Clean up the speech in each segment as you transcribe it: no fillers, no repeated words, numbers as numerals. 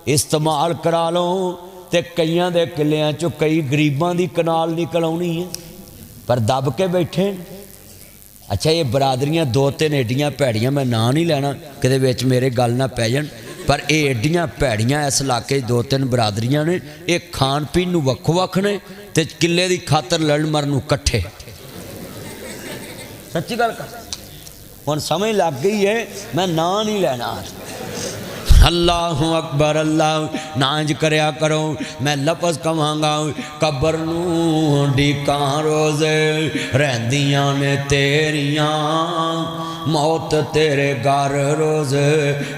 इस्तेमाल करा लो तो कईयां दे किलियां चों कई गरीबां दी कनाल निकल आउणी है पर दब के बैठे। अच्छा ये बरादरियां दो तीन एडियां भैड़ियां मैं नां नहीं लैना किते विच मेरे गल ना पै जाण पर ये एडियां भैड़ियां इस इलाके दो तीन बरादरियां ने ये खाण पीण नूं वक्खो वक्ख ने ते किले दी खातर लड़न मरन नूं इकट्ठे। सच्ची गल कर हुण समझ लग गई है मैं नां नहीं लैना। अल्लाहु अकबर अल्लाह नाज करया करो। मैं लफज कहांगा कबर नूं डीकां रोज़ रहिंदियां ने तेरियां मौत तेरे घर रोज़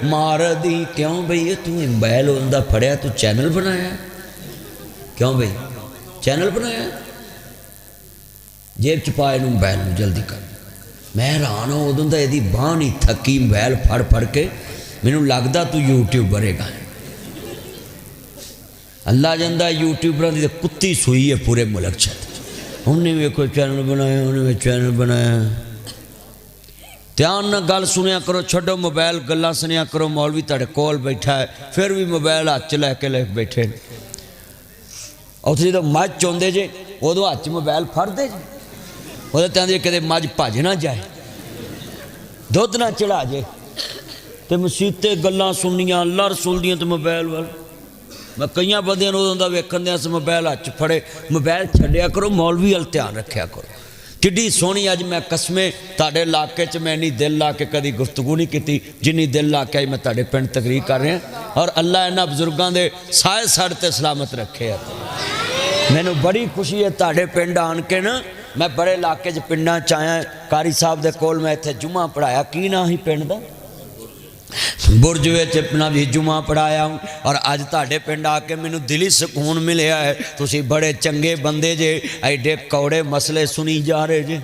मार दी। क्यों बई तू मोबाइल उनका फड़िया तू चैनल बनाया क्यों बई चैनल बनाया जेब च पाए नूं मोबाइल नूं जल्दी कर। मैं हैरान हाँ उदों तो यदी बांह नहीं थकी मोबाइल फड़ फड़ के मैनू लगता तू यूट्यूबर है। अल्लाह जांदा यूट्यूबरां दी कुत्ती सूई है पूरे मुल्क च। उन्हें वेखो चैनल बनाया उन्हें चैनल बनाया। ध्यान नाल गल सुनिया करो छड्डो मोबाइल गल्लां सुनिया करो। मौलवी तुहाडे कोल बैठा है फिर भी मोबाइल हाथ च लैके ले बैठे। उत्थे जो मझ चौंदे जे उदों हाथ च मोबाइल फड़दे जे वो चाहते कि मझ भज ना जाए दुध ना चढ़ा जाए तो मसीते गल्लां सुनिया लड़ सुलदियां तो मोबाइल वाल। मैं कई बंदियां उदों दा वेखण दिया मोबाइल हथ फड़े मोबाइल छड्डिया करो मौलवी वाल ध्यान रखा करो। किड्डी सोहनी अज मैं कसमें तुहाडे इलाके च मैं इन्नी दिल ला के कदी गुफ्तगू नहीं की जिन्नी दिल ला के मैं तुहाडे पिंड तकरीर कर रहा। और अल्लाह इन्हां बजुर्गों के साए सड़ ते सलामत रखे। मैनू बड़ी खुशी है तुहाडे पिंड आन के ना। मैं बड़े इलाके च पिंडां च आया कारी साहब दे कोल मैं इत्थे जुम्मा पढ़ाया की ना ही पिंड दा बुरज विच अपना भी जुम्मा पढ़ाया हूँ। और अज तुहाडे पिंड आके मैनू दिली सुकून मिलिया है। तुसीं बड़े चंगे बंदे जे एडे कौड़े मसले सुनी जा रहे जे।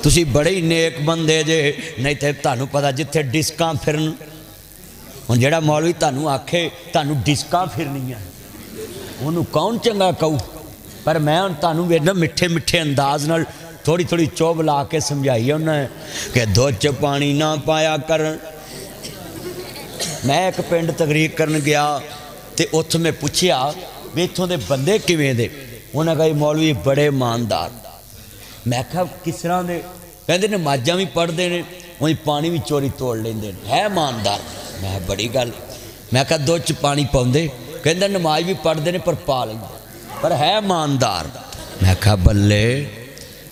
तुसीं बड़े ही नेक बंदे जे नहीं तो तुहानूं पता जिथे डिस्कां फिरन हुण जिहड़ा मौलवी तुहानूं आखे तुहानूं डिस्कां फिरनियां उहनूं कौन चंगा कहू। पर मैं हुण तुहानूं वेखना मिठे मिठे अंदाज नाल थोड़ी थोड़ी चुभ ला के समझाई उन्हें कि दुध च पानी ना पाया कर। मैं एक पिंड तकरीर करन गया तो उत्थे मैं पूछया भी इत्थों दे बंदे किवें दे। उन्हें कहा मौलवी बड़े ईमानदार। मैं कहा किस तरह दे कहते नमाज़ां भी पढ़ते हैं उन्हें पानी भी चोरी तोड़ लेंदे है ईमानदार। मैं बड़ी गल मैं कहा दुध च पानी पाउंदे कहते नमाज भी पढ़ते हैं पर पा लेंदे पर है ईमानदार। मैं कहा बल्ले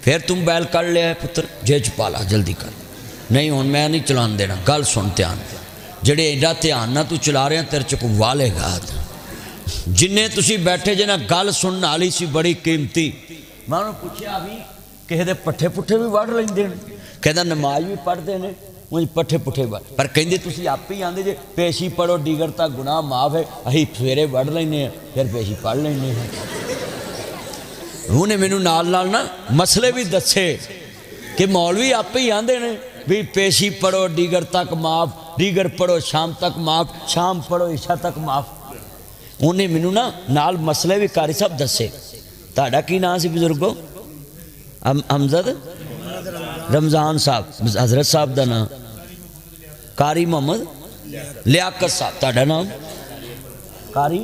फिर तुम बैल कर लिया है पुत्र जेज पाला जल्दी कर। नहीं हुण मैं नहीं चलान देना गल सुन ध्यान जेड़े एडा ध्यान ना तू चला रहे तेरे च कोई वालेगा जिन्ने तुसी बैठे जे ना गल सुनने वाली सी बड़ी कीमती। मैं उन्होंने पूछा भी किसी के पट्ठे पुट्ठे भी वढ़ लेंदे कहता नमाज भी पढ़ते हैं उन्हें पट्ठे पुट्ठे वढ़ पर कहते तुसी आप ही आंदे जे पेशी पढ़ो डिगर तक गुनाह माफ है असीं सवेरे वढ़ लेंगे फिर पेशी पढ़ लेंगे। उन्हें मैनू नाल नाल ना मसले भी दसे कि मौलवी आप ही आंदे ने भी पेशी पढ़ो डिगर तक माफ डिगर पढ़ो शाम तक माफ शाम पढ़ो इशा तक माफ। उन्हें मैनू ना नाल मसले भी कारी साहब दसे। तुहाडा की नाम सी बुजुर्गो हमजद रमज़ान साहब हजरत साहब का नाम कारी मोहम्मद लियाकत साहब। तुहाडा नाम कारी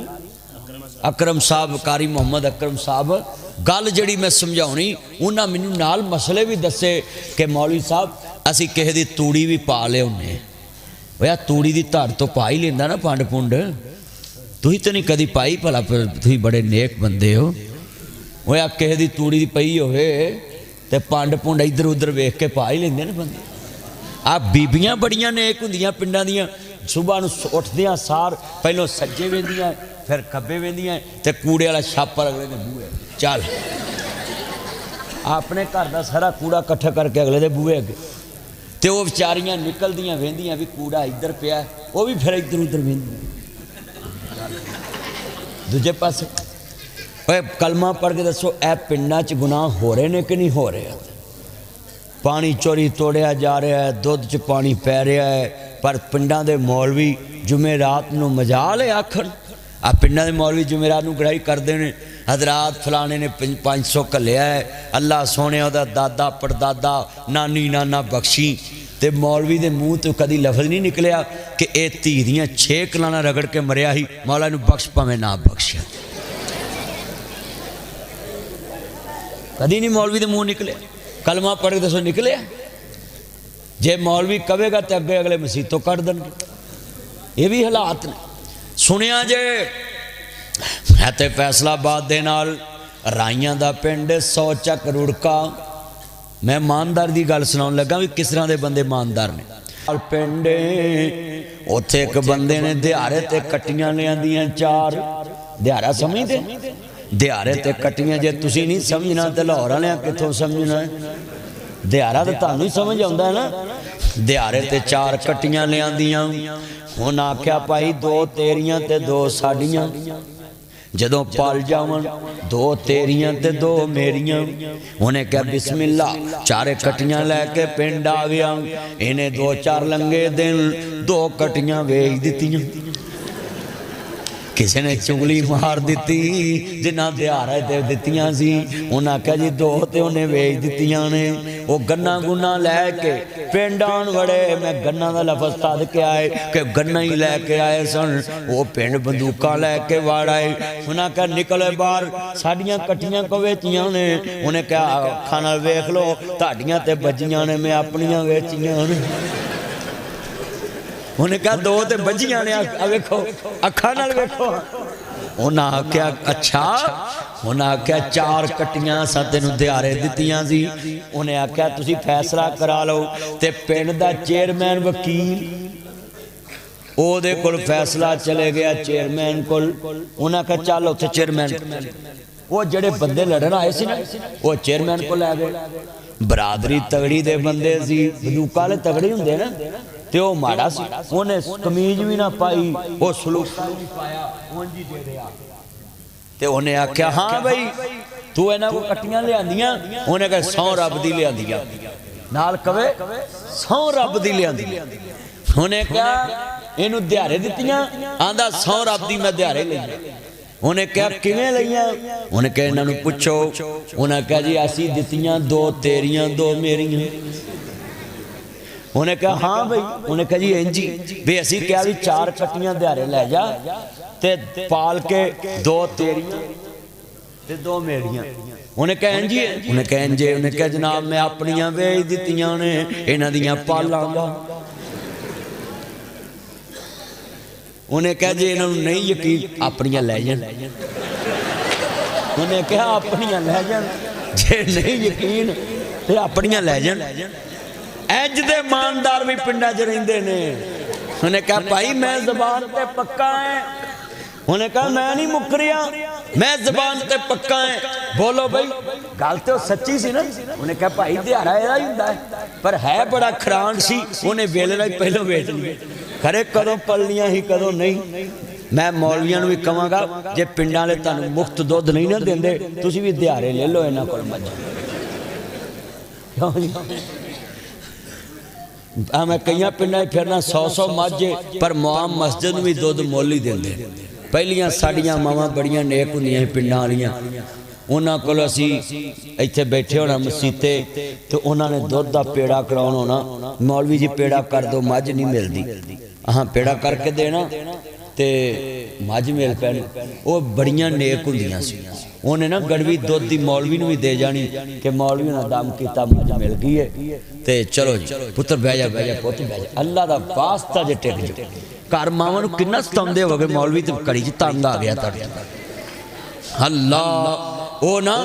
अकरम साहब कारी मोहम्मद अकरम साहब। गल जिहड़ी मैं समझाउणी उन्हां मैनू नाल मसले भी दसे कि मौलवी साहब असीं किसी दी तूड़ी भी पा लिआउने ओए तूड़ी दी धड़ तो पा ही लेंदा ना पंड पुंड तुसीं तो नहीं कदी पाई भला तुसीं बड़े नेक बंदे हो। ओए किसी दी तूड़ी दी पई होवे ते पंड पुंड इधर उधर वेख के पा ही लेंदे ना बंदे। आ बीबियां बड़ियां नेक हुंदियां पिंडां दियां सुबह नूं उठदियां सार पहलों सज्जे वेंदियां फिर खब्बे वेंदियां ते कूड़े वाला छापर अगले दे बूहे चल अपने घर का सारा कूड़ा इकट्ठा करके अगले दे बूहे अगे तो वह बेचारियां निकलदियां वेंदियां भी कूड़ा इधर पिया वो भी फिर इधर उधर वेंदियां दूजे पासे। कलमा पढ़ के दसो ए पिंडां च गुनाह हो रहे ने कि नहीं हो रहे। पानी चोरी तोड़िया जा रहा है दुध च पानी पै रहा है पर पिंडां दे मौलवी जुमेरात नूं मजाल है आखण। आ पिंडां दे मौलवी जुमेरात नूं गड़ाई करते हैं हजरात फलाने ने 500 घलिया है अल्लाह सोने दा दादा पड़दादा नानी नाना बख्शी तो मौलवी के मूँह तो कभी लफज नहीं निकलिया कि यह धी दियाँ 6 कलाना रगड़ के मरिया ही, मौला नूं बख्श भावें ना बख्शिया। कभी नहीं मौलवी के मूँह निकलिया। कलमा पढ़ के दसो निकलिया? जे मौलवी कहेगा तो अगे अगले मसीतों कट देंगे। ये भी हालात ने। सुनिया जे है तो फैसलाबाद दे नाल राइयां दा पिंड 100 चक रुड़का। मैं ईमानदार की गल सुनाउण लगा भी किस तरह के बंदे ईमानदार ने। पिंड उत्थे एक बंदे ने दिहाड़े ते कट्टियां लियांदियां 4। दिहाड़ा समझदे? दिहाड़े ते कट्टियां जे तुसीं नहीं समझना तो लाहौर वालियां कित्थों समझना है? दिहाड़ा तो तुहानूं ही समझ आउंदा है ना। दिहाड़े ते 4 कट्टियां लियांदियां। हुण आख्या भाई 2 तेरियां ते 2 साडियां। जदों पल जावन 2 तेरियां ते 2 मेरियां। उन्हें कहा बिस्मिल्ला, 4 कट्टियां लैके पिंड आ गया। इन्हें 2-4 लंगे दिन 2 कट्टियां वेच दित्तियां। किसी ने चुगली मार दी जिन्ना दिहाड़े ते दित्तियां सी। उन्हें आख्या जी 2 तो उन्हें वेच दित्तियां ने। वो गन्ना गुन्ना लैके पिंड आन वड़े। मैं गन्ना का लफज तद के आए कि गन्ना ही लैके आए सन। वो पिंड बंदूकां लैके वाड़ आए। उन्हें आख्या निकले बाहर, साडियां कट्टियां को वेचियां ने। उन्हें कहा अखां नाल वेख लो, तुहाडियां ते बजियां ने, मैं अपनियां वेचियां ने। उन्हें कहा 2 तो बजियां ने, वेखो अखां नाल वेखो। उन्हें आख्या अच्छा। उन्हें आख्या 4 कट्टियां असां तैनूं दिहाड़े दित्तियां सी। उन्हें आख्या तुसीं फैसला करा लो। ते पिंड दा चेयरमैन वकील ओहदे कोल फैसला चले गया चेयरमैन कोल। उन्हें आख्या चल उत्थे चेयरमैन, वो जेड़े बंदे लड़न आए सी ना वो चेयरमैन को लै गए। बरादरी तगड़ी दे बंदे सी, बंदूकां वाले तगड़े हुंदे ना। तो वह माड़ा सी, उन्हें कमीज भी ना पाई, वो सलूका भी पाया, उंज ही दे दिया। तो उन्हें आख्या हाँ भाई तू इन्हां को कट्टियां लियांदियां? उन्हें कहा 100 रब दी लियांदियां। नाल कवे 100 रब दी लियांदियां। उन्हें कहा इनू दिहाड़े दित्तियां? आंदा 100 रब दी मैं दिहाड़े लईयां। उन्हें कहा किवें लईयां? उन्हें कहा इन्हां नूं पुछो। उन्हें कहा जी असीं दित्तियां 2 तेरियां 2 मेरियां। उन्हें कहा हाँ भाई। उन्हें कहा जी इंजी भी असी क्या भी 4 कट्टियां दिहाड़े लै जा ते पाल के 2 तेरियां ते 2 मेरियां। उन्हें कहा इंजी। उन्हें कहा इंजे। उन्हें कहा जनाब मैं अपनियां वेच दित्तियां ने, इन्हां दियां पालांगा। उन्हें कहा जी इन्हां नूं नहीं यकीन अपनियां लै जाण। उन्हें कहा अपनियां लै जाण, जे नहीं यकीन ते अपनियां लै जाण। इंज दे ईमानदार भी पिंडा च रहिंदे ने। उन्हें कहा भाई मैं जबान ते पक्का है। उन्हें कहा मैं नहीं मुकरिया, मैं जबान ते पक्का है। बोलो भाई गल तो सच्ची सी ना। उन्हें कहा भाई दिहाड़ा इहदा ही हुंदा है, पर है बड़ा खरांड सी। उन्हें वेले नाल पहलों वेच लिया। खरे कदों पलनियां ही कदों नहीं। मैं मौलवियां नूं भी कहांगा जे पिंडां वाले तुहानूं मुफ्त दुध नहीं ना देंदे तुसीं भी दिहाड़े ले लो इन्हां कोल मੱਝ। क्यों जी? मैं कई पिंडा फिरना 100-100 मੱਝ, पर मुआम मस्जिद में भी दुध मुल ही देंदे। पहलियां साड़ियां मावां बड़ियां नेक हुंदियां पिंडां वालियां। उन्हां कोल असी इत्थे बैठे होना मसीते तो उन्होंने दुध का पेड़ा कराउण होना। मौलवी जी पेड़ा कर दो, मੱਝ नहीं मिलती। हाँ पेड़ा करके देना ते मੱਝ मिल पैनी। वो बड़ियां नेक हुंदियां सी। उन्हें ना गड़वी दुध की मौलवी नूं भी दे जानी कि मौलवी ने दम किया मੱਝ मिल गई है तो चलो जी पुत्र बह जा पुत बह जा। अल्लाह का वास्ता जे टिक जा। घर मावां नूं किन्ना सताउंदे होगे मौलवी तो घड़ी च तंग आ गया तुहाडे। अल्लाह वो ना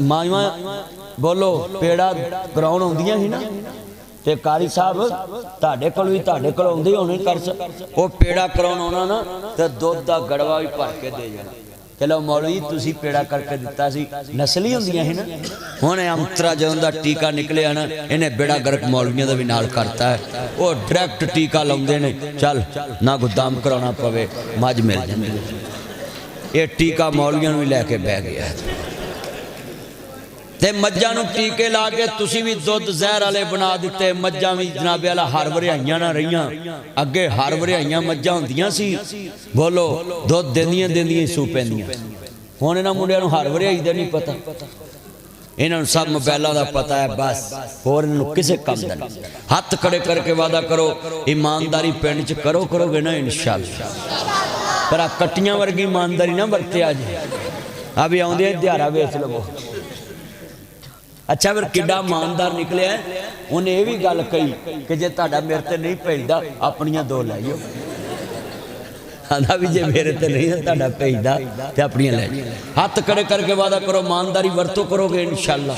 मावां बोलो पेड़ा कराउण आउंदियां सी ना ते कारी साहब तुहाडे कोल भी तुहाडे कोल आउंदे होणे कर वो पेड़ा कराउण आउणा ना ते दुध दा गड़वा भी भर के दे जाना। चलो मौलवी तुसी पेड़ा करके दिता सी, नस्ली हुंदियां है ना। हुण अंतरा जदों दा टीका निकलिया ना इन्हें बेड़ा गर्क मौलवियों का भी नाल करता है। वो डायरैक्ट टीका लाउंदे ने, चल ना कोई दम कराउणा पवे मੱਝ मिल जांदी। ये टीका मौलवियों भी लैके बह गया ते मੱਝਾਂ नूं टीके ला के तुसी भी दुध जहर वाले बना दिते। मੱਝਾਂ भी जनाबे वाला हर वरियाइयां ना रहियां। अगे हर वरियाइयां मੱਝਾਂ हुंदियां सी। बोलो दुध देंदियां देंदियां सू पैंदियां। हुण इन्हां मुंडियां नूं हर वरियाई दा नहीं पता। इन्होंने सब मोबाइलों का पता है बस, होर इन्होंने किसी काम का नहीं। हाथ खड़े करके वादा करो ईमानदारी पिंड च करो, करोगे ना इंशाअल्लाह। पर कट्टियां वर्गी ईमानदारी ना बरतिया जी। अभी आउंदे दिहाड़ा वेच लवो। अच्छा फिर किड्डा ईमानदार निकलिया, उन्हें यह भी गल कही कि जे तुहाडा मेरे ते नहीं भेजदा अपनियां दो लाइयो। आंदा भी जे मेरे ते नहीं तुहाडा भेजदा ते अपनियां लै जाओ। हाथ खड़े करके वादा करो ईमानदारी वरतो करोगे इंशाअल्लाह।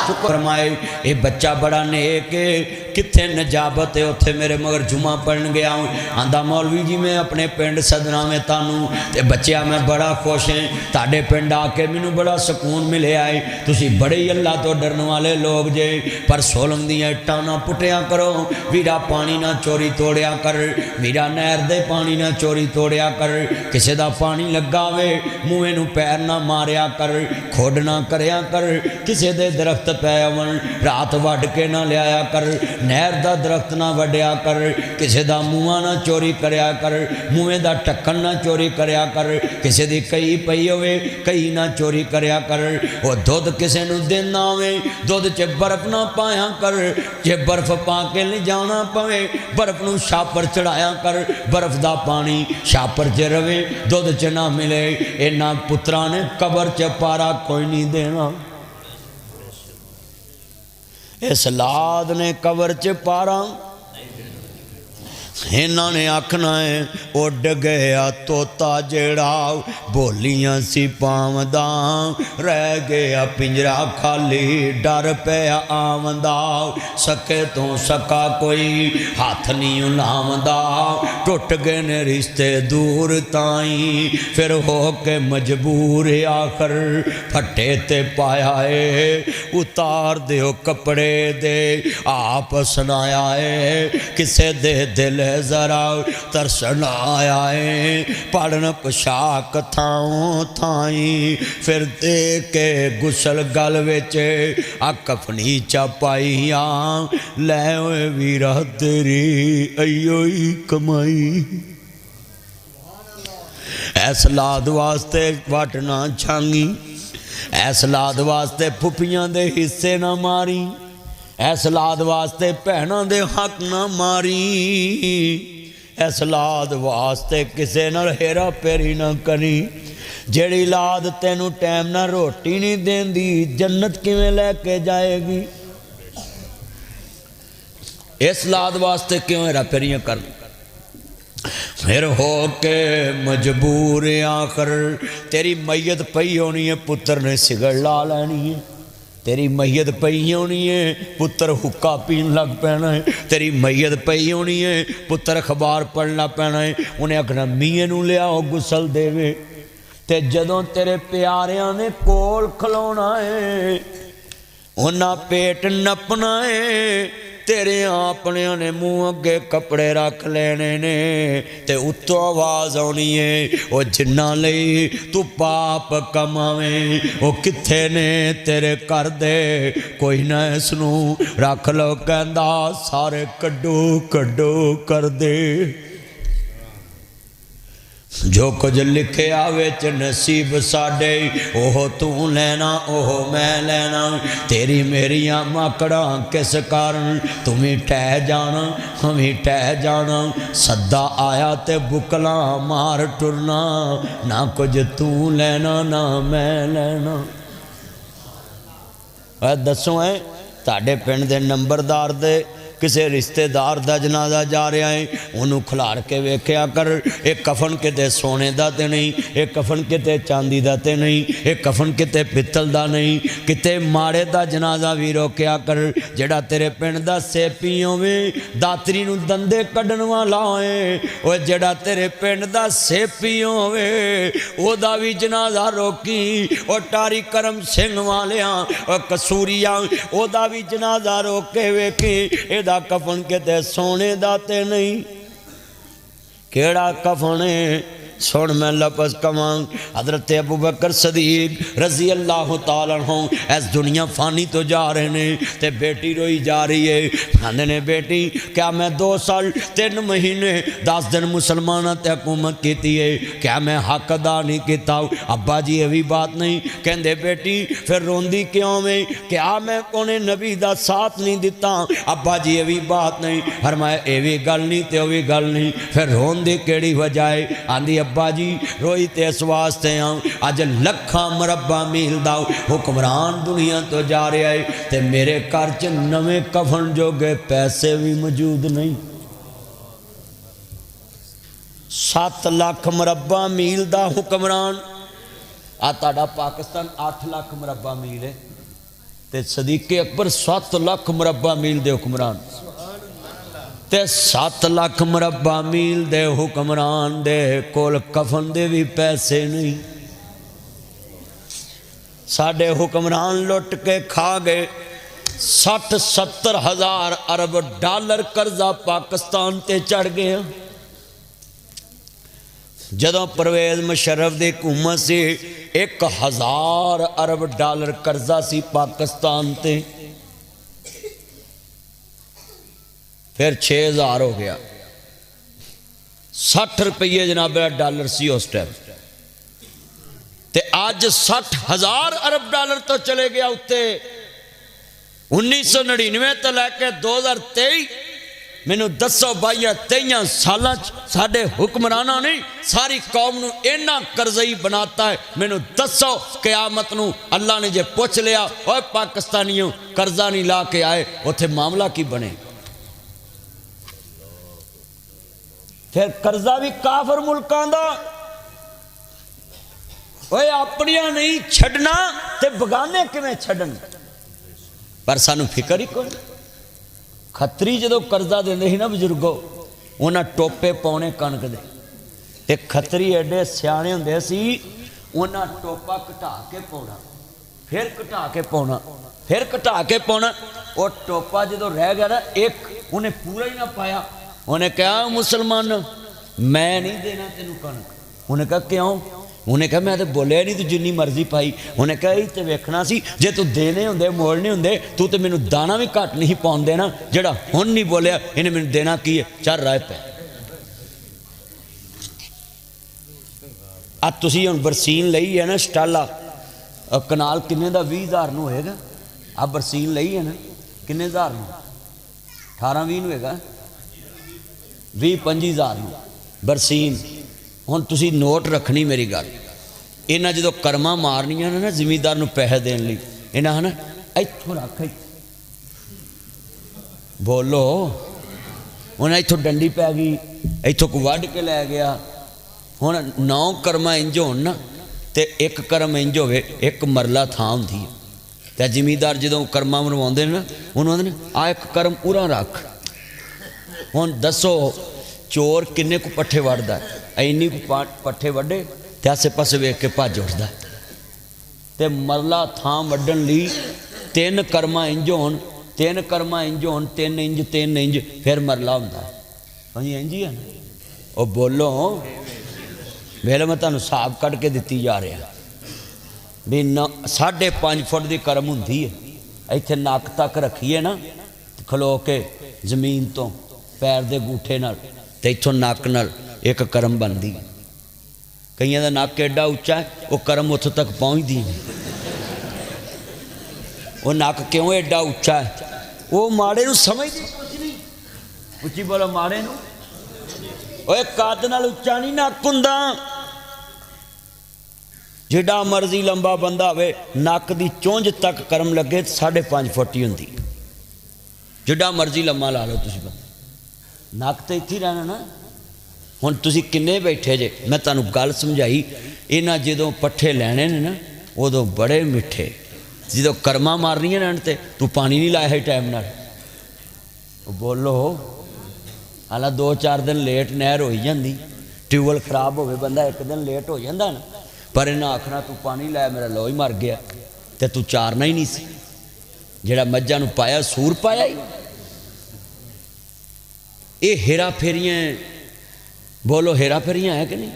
शुक्र फरमाए ये बच्चा बड़ा नेक है, किथे नजाबत है उत्थे मेरे मगर जुमा पढ़न गया हूँ। आंदा मौलवी जी मैं अपने पिंड सदना में तानू ते बच्चिया मैं बड़ा खुश हैं, ताडे पिंड आके मैनू बड़ा सुकून मिले आए। तुसी बड़े ही अल्लाह तो डरन वाले लोग जे, पर सोलम दियां इट्टां ना पुटिया करो, वीरा पानी ना चोरी तोड़िया कर, वीरा नहर दे पानी ना चोरी तोड़िया कर, किसी दा पानी लगा वे मूँहे नू पैर ना मारिया कर, खोड ना करया कर, किसी दे दरख्त पै आवन रात वढ़ के ना लिया कर, नहर दा दरख्त ना वड्या कर, किसी दा मूँहा ना चोरी करया कर, मूँहे दा ढक्कन ना चोरी करया कर, किसी दी कई पई होवे कई ना चोरी करया कर। वो दुध किसी नू देना होवे दुध च बर्फ ना पाया कर, जे बर्फ पा के ले जाना पवे बर्फ नू छापर चढ़ाया कर, बर्फ दा पानी छापर च रवे दुध च ना मिले। इन्हां पुत्रां ने कबर च पारा कोई नहीं देना, इस लाद ने कबर च पारा इन्हां ने आखना है उड गया तोता जेड़ा बोलियां सी पावदा, रह गया पिंजरा खाली डर पिया आवदा, सके तो सका कोई हाथ नहीं लावदा, टुट गए ने रिश्ते दूर ताई फिर हो के मजबूर आखर फट्टे ते पाया है, उतार दो कपड़े दे आप सुनाया है, किसे दे दिल जरा तरसन आया है, पढ़न पोशाक थाओ थाई फिर दे के गुसल गल विच आ कफनी चापाइया, लै वीरा तेरी अयो ही कमाई। ऐस लाद वास्ते वट ना छांगी, ऐस लाद वास्ते फुफियां दे हिस्से ना मारी, ऐस लाद वास्ते भैनों दे हक ना मारी, ऐस लाद वास्ते किसे नाल हेरा फेरी ना करी, जेड़ी लाद तेनू टाइम ना रोटी नहीं देंदी जन्नत किवें लैके जाएगी। इस लाद वास्ते क्यों हेरा फेरियां कर, फिर हो के मजबूर आखर तेरी मैयत पई होनी है पुत्र ने सिगड़ ला लैनी है, तेरी मैयत पई होनी है पुत्र हुक्का पीन लग पैना है, तेरी मैयत पई होनी है पुत्र अखबार पढ़ना पैना है, उन्हें आखना मीए नू लियाओ गुसल देवे, ते जदों तेरे प्यारियां ने कोल खलोना है उन्हां पेट नपना है, तेरे अपने ने मुँह अगे कपड़े रख लेने ने, ते उत्तों आवाज़ आनी है वो जिन्ना लई तू पाप कमावे वो किथे ने तेरे कर दे, कोई ना इसनू रख लो कहंदा सारे कड्डो कड्डो कर दे। जो कुछ लिखे आवे च नसीब साडे ओह तू लेना ओह मैं लेना, तेरी मेरिया माकड़ा किस कारण तुम्हें ठह जाना हमें ठह जाना, सदा आया ते बुकला मार टुरना, ना कुछ तू लेना ना मैं लेना। दसो है ताडे पिंड दे नंबरदार दे किसी रिश्तेदार का जनाजा जा रहा है, उन्होंने खिलार के वेख्या कर, एक कफन किते सोने का तो नहीं, एक कफन किते चांदी का तो नहीं, एक कफन किते पित्तल का नहीं, किते माड़े का जनाजा भी रोकया कर, जेड़ा तेरे पिंड का सेपी होवे दातरी नूं दंदे कड्ढण वाला होए, वो जेड़ा तेरे पिंड का सेपी होवे ओदा भी जनाजा रोकी, और टारी करम सिंह वालिया कसूरिया ओदा भी जनाजा रोक के वेखी, एदा कफन किते सोने दा ते नहीं, केड़ा कफन है सुन मैं लफज कवां हजरत अबू बकर सदीक रजी अल्लाह तआला अन्हु इस दुनिया फानी तो जा रहे ने ते बेटी रोई जा रही है। कहते ने बेटी क्या मैं 2 साल 3 महीने 10 दिन मुसलमानों ते हुकूमत की है, क्या मैं हक अदा नहीं किया? अब्बा जी ये भी बात नहीं। कहते बेटी फिर रोंदी क्यों में, क्या मैं उन्हें नबी का साथ नहीं दिता? अब्बा जी ये भी बात नहीं। फरमाया ये भी गल नहीं तो वो भी गल नहीं, फिर रोन दी केड़ी वजह है? आंधी अब्बा जी रोई तो इस वास्ते हाँ अज लखा मुरब्बा मील दा हुक्मरान दुनिया तो जा रहा है ते मेरे घर च नवे कफन जोगे पैसे भी मौजूद नहीं। 7 लाख मुरब्बा मील दा हुक्मरान, आ ताड़ा पाकिस्तान 8 लाख मुरब्बा मील है ते सदीके अकबर 7 लाख मुरब्बा मील दे हुक्मरान ते 7 लाख मुरब्बा मील दे हुक्मरान दे कोल कफन दे भी पैसे नहीं। साडे हुक्मरान लुट के खा गए 60-70 हज़ार अरब डॉलर कर्जा पाकिस्तान ते चढ़ गया। जदों परवेज मुशर्रफ की हुकूमत से 1000 अरब डॉलर कर्जा सी पाकिस्तान ते, फिर 6000 हो गया। 60 रुपये जनाब डॉलर सी उस टाइम ते अज 60,000 अरब डॉलर तो चले गया उत्ते। 1999 तो लैके 2023 मैनू दसो भाई 23 साल साढ़े हुक्मराना ने सारी कौम नू इन्ना करजई बनाता है। मैनू दसो कयामत नू अल्लाह ने जे पुछ लिया और पाकिस्तानियों कर्जा नहीं ला के आए उत्थे मामला की बने? फिर कर्जा भी काफर मुल्कां दा, ओए अपनियां नहीं छड़ना ते बगाने किवें छड़न? पर सानू फिक्र ही कोई। खतरी जदों कर्जा देंदे ही ना बजुर्गो, उन्हां टोपे पाउणे कणक दे ते खतरी एडे सियाणे हुंदे सी, उन्हां टोपा घटा के पाउणा, फिर घटा के पाउणा, फिर घटा के पाउणा। वो टोपा जदों रह गया ना एक, उन्हें पूरा ही ना पाया। उन्हें कहा मुसलमान मैं नहीं देना तेनू कणक। उन्हें कहा क्यों? उन्हें कहा मैं तो बोलिया नहीं, तू जिन्नी मर्जी पाई। उन्हें कहा ये तो वेखना सी जे तू देने होंदे मोड़ने होंदे, तू तो मैनू दाना भी घट नहीं पाउण देना, जेड़ा हुण नहीं बोलिया इन्हें मैनू देना की है? चल राय पै आ तुसीं हुण बरसीन लई है ना स्टाला कनाल किन्ने दा 20,000 नूं होएगा। आ बरसीन लई है ना किन्ने हज़ार नूं? 18-20 नूं होएगा, 20-25,000 नूं बरसीन। हुण तुसीं नोट रखनी मेरी गल, इन्हां जदों करमां मारनियां ने ना जिमीदार नूं पैसे देण लई, इन्हां ना इत्थों रख, बोलो उन्हें इत्थों डंडी पै गई, इत्थों को वढ़ के लै गया। हुण 9 करमां इंज होण ना ते एक करम इंज होवे, एक मरला थां हुंदी है ते जिमीदार जदों करमां मनवाउंदे ने ना उन्होंने ने आ एक करम उरा रख। हुण दसो चोर किन्ने को पट्ठे वढ़दा? इन्नी को पट्ठे वढ़े ते आसे पासे वेख के भज उठदा ते मरला थां वड्डण लई 3 करमां इंज होण, 3 करमां इंज होण, 3 इंज 3 इंज, फिर मरला हुंदा। भाई इंज ही है ना? ओ बोलो वेले मैं तुहानूं हिसाब कढ के दित्ती जा रहा भी 5.5 फुट की करम हुंदी है। इत्थे नक तक रखीए ना खलो के जमीन तो पैर दे गूठे नाल ते इत्थों नक नाल एक करम बनती। कईयां दा नक एडा उच्चा है वो करम उत्थों तक पहुँचती नहीं। वो नक क्यों एडा उच्चा है? वो माड़े नूं समझदी कुछ नहीं। उच्ची बोलो माड़े नूं। ओए कद नाल उच्चा नहीं नक हुंदा। जिड्डा मर्जी लंबा बंदा होवे नक की चुंझ तक करम लगे 5.5 फुट ही हुंदी। जिड्डा मर्जी लम्मा ला लो तुसीं बंदा, नक तो इत्थे रहना ना। हुण तुसीं किन्ने बैठे जे, मैं तुहानूं गल समझाई। इन्हां जदों पट्ठे लैणे ने ना उदों बड़े मिठे, जदों करमां मारनियां ने ते तू पानी नहीं लाया है टाइम नाल, बोलो हालां 2-4 दिन लेट नहर हो जाती, ट्यूबवैल खराब होवे बंदा 1 दिन लेट हो जाता ना, पर इन्हें आखना तू पानी लाया मेरा लो ही मर गया तो तू चारना ही नहीं सी, जेड़ा मज्जां नूं पाया सूर पाया ही। ये हेरा फेरियां, बोलो हेरा फेरियां है कि नहीं?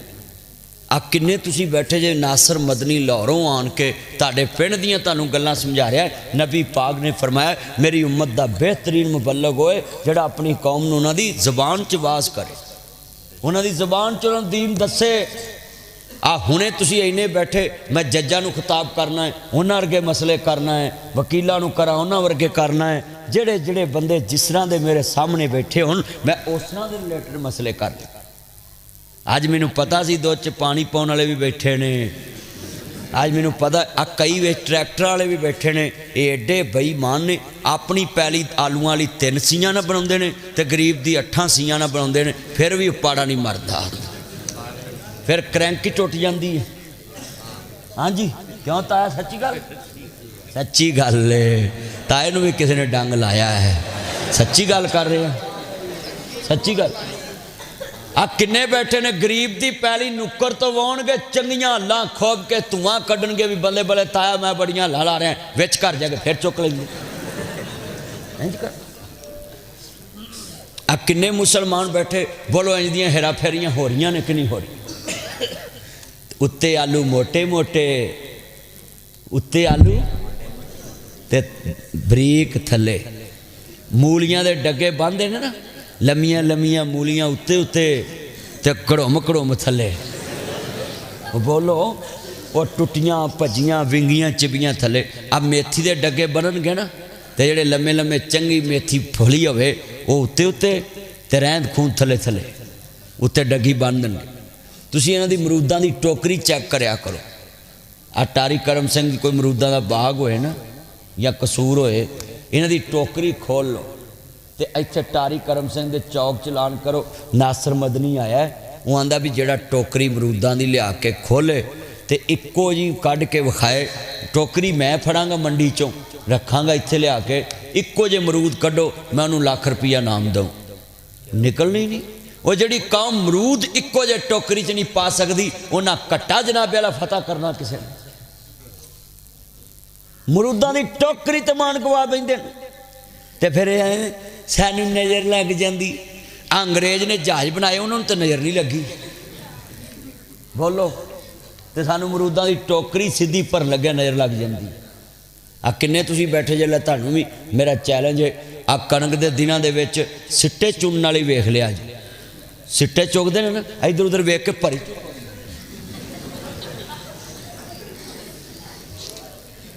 आ किन्ने तुसी बैठे जे नासर मदनी लाहौरों आन के तुहाडे पिंड दियां तुहानूं गल्लां समझा रहा है। नबी पाक ने फरमाया मेरी उम्मत दा बेहतरीन मुबल्लग होए जिहड़ा अपनी कौम नूं उन्हां दी ज़बान च वाज करे, उन्हां दी ज़बान च उन्हां नूं दीन दस्से। आ हुणे तुसी इन्ने बैठे मैं जज्जां नूं खिताब करना है, उन्हां वर्गे मसले करना है, वकीलां नूं करां उन्हां वर्गे करना है। जिहड़े जिहड़े बंदे जिस तरह दे मेरे सामने बैठे होण मैं उस तरह दे रिलेटेड मसले करदा। अज मैनू पता सी दुध च पानी पाने वाले भी बैठे ने, अज मैनू पता आ कई वे ट्रैक्टर वाले भी बैठे ने, ये एडे बेईमान ने। अपनी पैली आलूआं वाली 3 सीयां ना बनाउंदे ने ते गरीब दी 8 सीयां ना बनाउंदे ने, फिर भी उपाड़ा नहीं मरदा, फिर क्रैंक ही टुट जाती है। हाँ जी क्यों ताया, सच्ची गल, सच्ची गल है। ताए नूं भी किसी ने डंग लाया है, सच्ची गल कर रहे हैं, सच्ची गल। आ किन्ने बैठे ने गरीब दी पैली नुक्कर तो वाउणगे, चंगियां हल्लां खोब के धुआं कड्ढणगे भी बल्ले बल्ले ताया मैं बड़ियां हल्लां ला रहा, विच घर जाके फिर चुक लेंगे। आ किन्ने मुसलमान बैठे बोलो इंज दियां हेरा फेरियां हो रही ने कि नहीं हो रही। उत्ते आलू मोटे मोटे, उत्ते आलू ते बरीक थले, मूलियां दे डगे बांधे ने ना, लम्मियां लम्मियां मूलियां उत्ते उत्ते ते कड़ुम कड़ुम थले। बोलो वो टुटियां भजियां विंगियां चिबियां थले। अब मेथी दे डगे बननगे ना ते जेड़े लम्मे लम्मे चंगी मेथी फली होवे वो उत्ते उत्ते ते रहंद खून थले थले उत्ते डगी बन देणगे। तुसीं इन्हां दी मरूदां दी टोकरी चैक करया करो। आ टारी करम सिंह कोई मरूदां दा बाग होए ना या कसूर होए, इन्हां दी टोकरी खोल लो तो इत्थे टारी करम सिंह दे चौक चलान करो। नासर मदनी आया है, वो आंदा भी जेड़ा टोकरी मरूदां दी लिया के खोले तो इक्को जी कढ़ के विखाए, टोकरी मैं फड़ांगा मंडी चों रखांगा इत्थे लिया के, इक्को जे मरूद कड्डो मैं उन्होंने लाख रुपया नाम दूँ, निकलनी नहीं। वो जिहड़ी कौम मरूद इक्को जे टोकरी च नहीं पा सकती, उन्हां कट्टा जनाबे वाला फतह करना किसी ने। मरूदां दी टोकरी ते मान गवा बैठे तो फिर सानू नज़र लग जाती। अंग्रेज ने जहाज बनाए उन्होंने तो नज़र नहीं लगी, बोलो तो सानू मरूदां दी टोकरी सीधी पर लगे नज़र लग जाती। आ किन्ने तुसी बैठे जे तुहानू भी मेरा चैलेंज है, आ कणक के दिनों के विच सिट्टे चुनने वाली वेख लिया जी, सिट्टे चुगते हैं ना इधर उधर वेख के भरी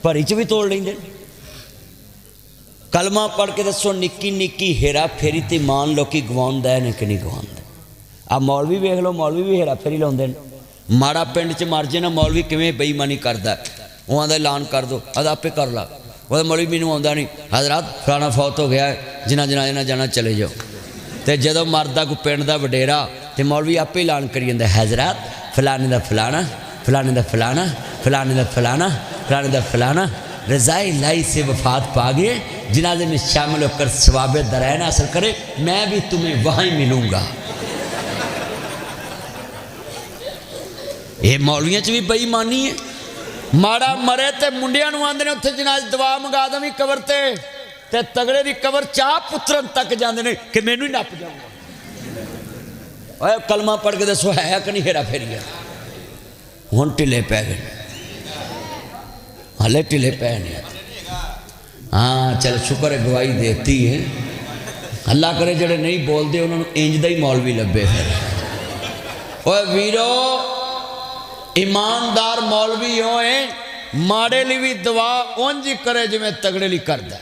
भरी च भी तोड़ लेंगे। कलमा पढ़ के दसो निक्की निक्की हेरा फेरी ते मान लोग गवाउंदा है कि नहीं गवाउंदा। आ मौलवी वेख लो, मौलवी भी हेरा फेरी लाउंदे ने। माड़ा पिंड च मर जाए ना मौलवी किवें बेईमानी करदा, उहां दा ऐलान कर दो अद आपे कर ला, वो मौलवी मैनूं आउंदा नहीं, हज़रात फलाना फौत हो गया है, जिन्ना जिन्ना जाना चले जाओ। तो जदों मरदा कोई पिंड दा वडेरा तो मौलवी आपे ऐलान करी जांदा, हज़रात फलाने दा फलाना, फलाने दा फलाना, फलाने दा फलाना, फलाने दा फलाना रज़ाई लाई से वफात पा गए, जनाजे में शामिल होकर सवाब दरैन हासिल करे, मैं भी तुम्हें वहाँ ही मिलूँगा। ये मौलवियों च भी बेईमानी है। माड़ा मरे तो मुंडिया आते हैं उत्थे जनाज दवा मंगा दें भी कबर ते तगड़े की कबर चाह पुत्रन तक जाते हैं कि मैनू ही नप जाऊँगा। कलमा पढ़ के दसो है कि नहीं हेरा फेरी, हुण ढिले पै गए, हाले ढिले पै ने। हाँ चल शुक्र है गवाही देती है, अल्लाह करे जेड़े नहीं बोलते उन्होंने इंज दा ही मौलवी लभे। फिर ओए वीरो ईमानदार मौलवी होए माड़े ली भी दुआ उंज करे जिवें तगड़े ली करदा।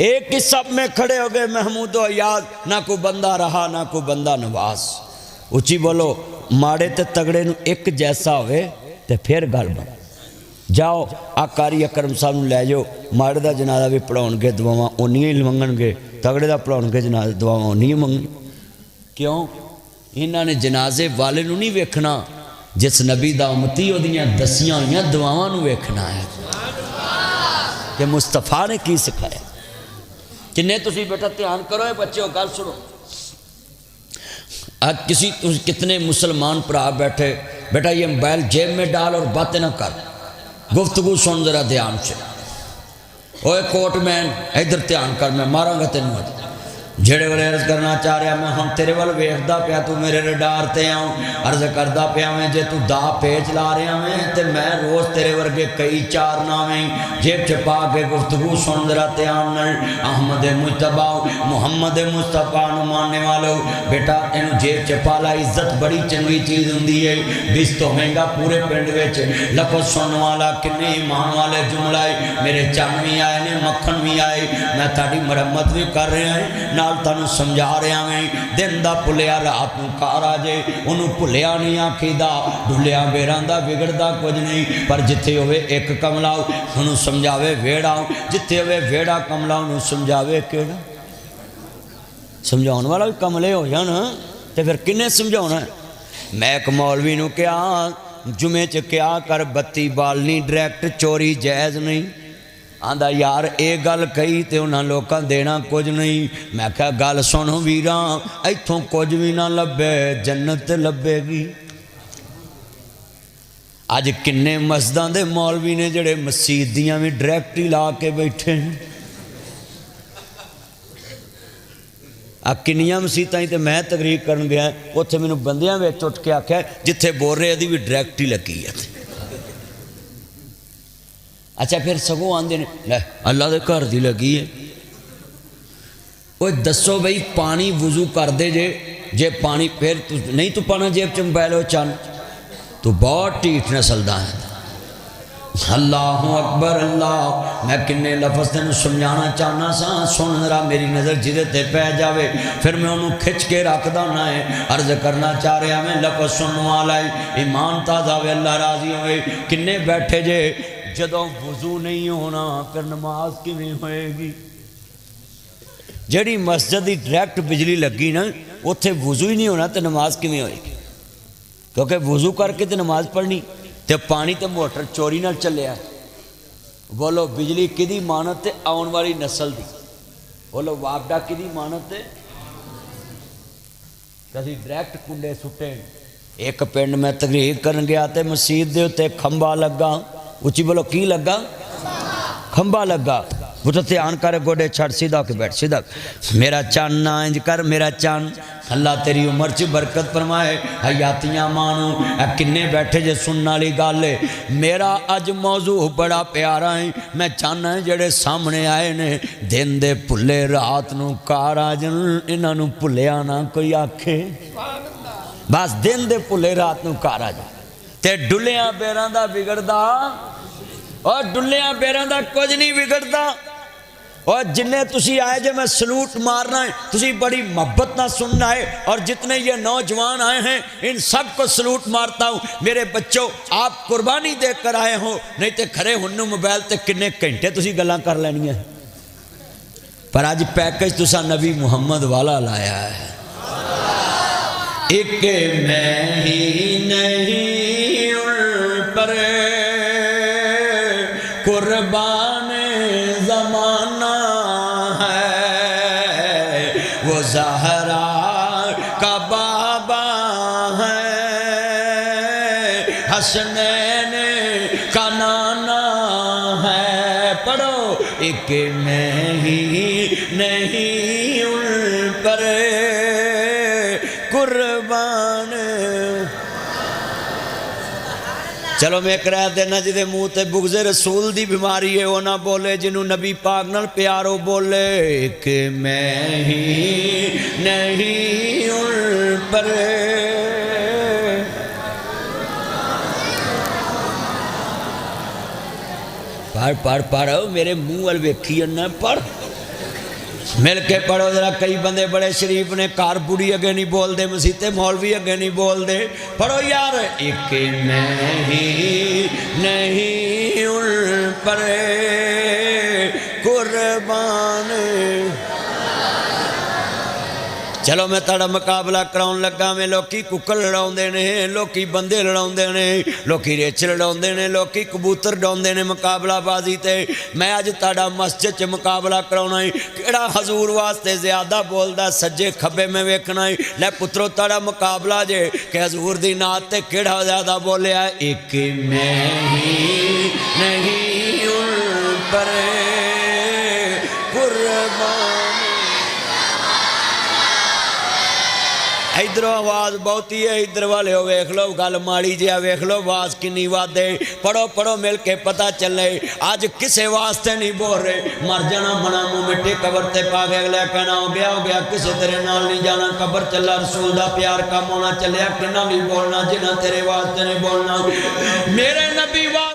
एक ही सब में खड़े हो गए महमूद याद, ना कोई बंदा रहा ना कोई बंदा नवाज। उची बोलो माड़े ते तगड़े नूं एक जैसा होवे ते फिर गल बन। जाओ आ कारी अकरम साहब लै जाओ, माड़े का जनाजा भी पढ़ाउणगे दुआवां उन्नियां ही मंगणगे, तगड़े का पढ़ाउणगे जनाजा दुआवां उन्नियां मंगण। क्यों इन्हां ने जनाजे वाले नूं नहीं वेखना, जिस नबी दा उम्मती उहदियां दसियां होईयां दुआवां नूं वेखना है कि मुस्तफा ने की सिखाया। किन्ने तुसीं बेटा ध्यान करो ये बच्चों, गल सुनो। आज कितने मुसलमान भरा बैठे, बेटा ये मोबाइल जेब में डाल और बातें ना कर, गुफ्तगू सुन जरा ध्यान से। ओए कोटमैन इधर ध्यान कर, मैं मारांगा तेन। जेड़े वाले अर्ज करना चाह रहा मैं हम तेरे वाल वेखदा पिया तू मेरे रडार ते आऊँ अर्ज करदा पिया मैं जे तू दा पेच ला रहा मैं तो मैं रोज़ तेरे वर्गे कई चार नावें जेब च पा के गुफ्तगू सुन जरा ध्यान अहमद मुस्तफा मुहम्मद मुस्तफा मानने वालों बेटा इन जेब च पा ला इज्जत बड़ी चंगी चीज़ होंगी है बिस तो महंगा पूरे पिंड लफज सुनने वाला किन्ने ईमान वाले जुमला है मेरे चन भी आए ने मक्खन भी आए मैं ताड़ी मरम्मत भी कर रहा है तुहानू समझा रहा मैं दिन का भुलिया रात को कार आ जाए उन्होंने भुलिया नहीं आखीदा डुलिया बेरां दा बिगड़दा कुछ नहीं पर जिथे होवे एक कमला उन्होंने समझावे वेड़ा जिथे होवे वेड़ा कमला उन्होंने समझावे केड़ा समझाने वाला भी कमले हो जान तो फिर किन्ने समझाना मैं एक मौलवी नूं कहा जुमे च क्या कर बत्ती बालनी डायरैक्ट चोरी जायज़ नहीं आंदा यार ये गल कही तो उन्होंने लोगों देना कुछ नहीं मैं क्या गल सुनो वीरा इथों कुछ भी ना लभे जन्नत लभेगी अज किन्ने मस्जिदां दे मौलवी ने जेड़े मसीत दियां भी डायरैक्ट ही ला के बैठे आ किन्नियां मसीतां तो मैं तकरीर करन गया उत्थे मैनूं बंदियां विच उठ के आख्या जिथे बोल रहे दी भी डायरैक्ट ही लगी है अच्छा फिर सगों आंदे ने अल्लाह के घर की लगी है वो दसो बई पानी वजू कर दे जे पानी फिर तू नहीं तू पाना जेब च मोबाइल हो चन तू बहुत ढीठ नस्ल दा है अल्लाह अकबर अल्लाह मैं किन्ने लफज तेन समझाना चाहना सा सुन जरा मेरी नज़र जिदे ते पै जावे फिर मैं उन्होंने खिंच के रखदा ना है अर्ज करना चाह रहा मैं लफज सुनने वाला ईमान ताज़ा वे अल्लाह राजी होए किन्ने बैठे जे जदों वजू नहीं होना फिर नमाज किवें होएगी जिहड़ी मस्जिद की डायरैक्ट बिजली लगी ना उत्थे वजू ही नहीं होना तो नमाज किवें होएगी क्योंकि वजू करके तो नमाज पढ़नी तो पानी तो मोटर चोरी नाल चलिया बोलो बिजली किहदी मानत ते आउण वाली नस्ल दी बोलो वापडा किहदी मानत ते कभी डायरैक्ट कुंडे सुटे एक पिंड में तकरीर करन गया तो मसीत दे उत्ते खंबा लगा उची बोलो की लगा खंबा लगा पुत्र ध्यान कर गोडे छड़ सीधा के बैठ सीधा मेरा चन ना इंज कर मेरा चन अल्लाह तेरी उम्र च बरकत फरमाए हयातियां मानो किन्ने बैठे जे सुनने वाली गल है मेरा अज मौजू बड़ा प्यारा है मैं चाहना जेड़े सामने आए ने दिन दे भुले रात नूं कार आ जन इन्हां नूं भुलिया ना कोई आखे बस दिन दे भुले रात नूं कार आ जाए ते डुलिया बेरां दा बिगड़दा और डुलिया बेरां दा कुछ नहीं बिगड़दा और जिन्ने तुसी आए जे मैं सलूट मारना है तुसी बड़ी मोहब्बत ना सुनना है और जितने ये नौजवान आए हैं इन सब को सलूट मारता हूँ मेरे बच्चों आप कुर्बानी देकर आए हो नहीं तो खरे हुन्नू मोबाइल ते किन्ने घंटे तुसी गल्लां कर लैनियां पर अज पैकेज तुसा नबी मुहम्मद वाला लाया है एक मैं ही नहीं पर कुर्बान जमाना है वो ज़हरा का बाबा है हसनैन का नाना है पढ़ो एक मैं ही नहीं उन पर कुर्बान चलो मैं करा देना जिदे मुँह ते बुग़्ज़े रसूल दी बीमारी है वो ना बोले जिन्हों नबी पाक नाल प्यारो बोले कि मैं ही नहीं उन पर पढ़ पढ़ पढ़ मेरे मुँह वाल वेखी ना पढ़ मिल के पढ़ो जरा कई बंदे बड़े शरीफ ने कार बुढ़ी अगे नहीं बोलते मसीते मौलवी अगे नहीं बोलते पढ़ो यार एक मैं ही नहीं उन पर कुर्बान चलो मैं ताड़ा मुकाबला कराउन लगा मैं लोकी कुक्कड़ लड़ाउंदे ने लोकी बंदे लड़ाउंदे ने लोकी रेच लड़ाउंदे ने लोकी कबूतर डाउंदे ने मुकाबलाबाजी ते मैं अज ताड़ा मस्जिद च मुकाबला कराउना है केड़ा हजूर वास्ते ज्यादा बोलदा सज्जे खब्बे में वेखना है ले पुत्रो ताड़ा मुकाबला जे कि हजूर दी नात ते केड़ा ज्यादा बोलिया एक मैं ही नहीं उन पर कुर्बान इधरों आवाज़ बहुती है, इधर वाले हो वेख लो गल माड़ी जी, वेख लो आवाज़ किन्नी वादे। पढ़ो पढ़ो मिल के पता चले, अज किसे वास्ते नहीं बोल रहे, मर जाना मना मुँह मिट्टी कबर ते पा के अगला कहना हो गया किसे तेरे नाल नहीं जाना, कबर चला रसूल दा प्यार कम होना चलिया, किन्ना भी बोलना जिन्ना तेरे वास्ते नहीं बोलना। मेरे नबी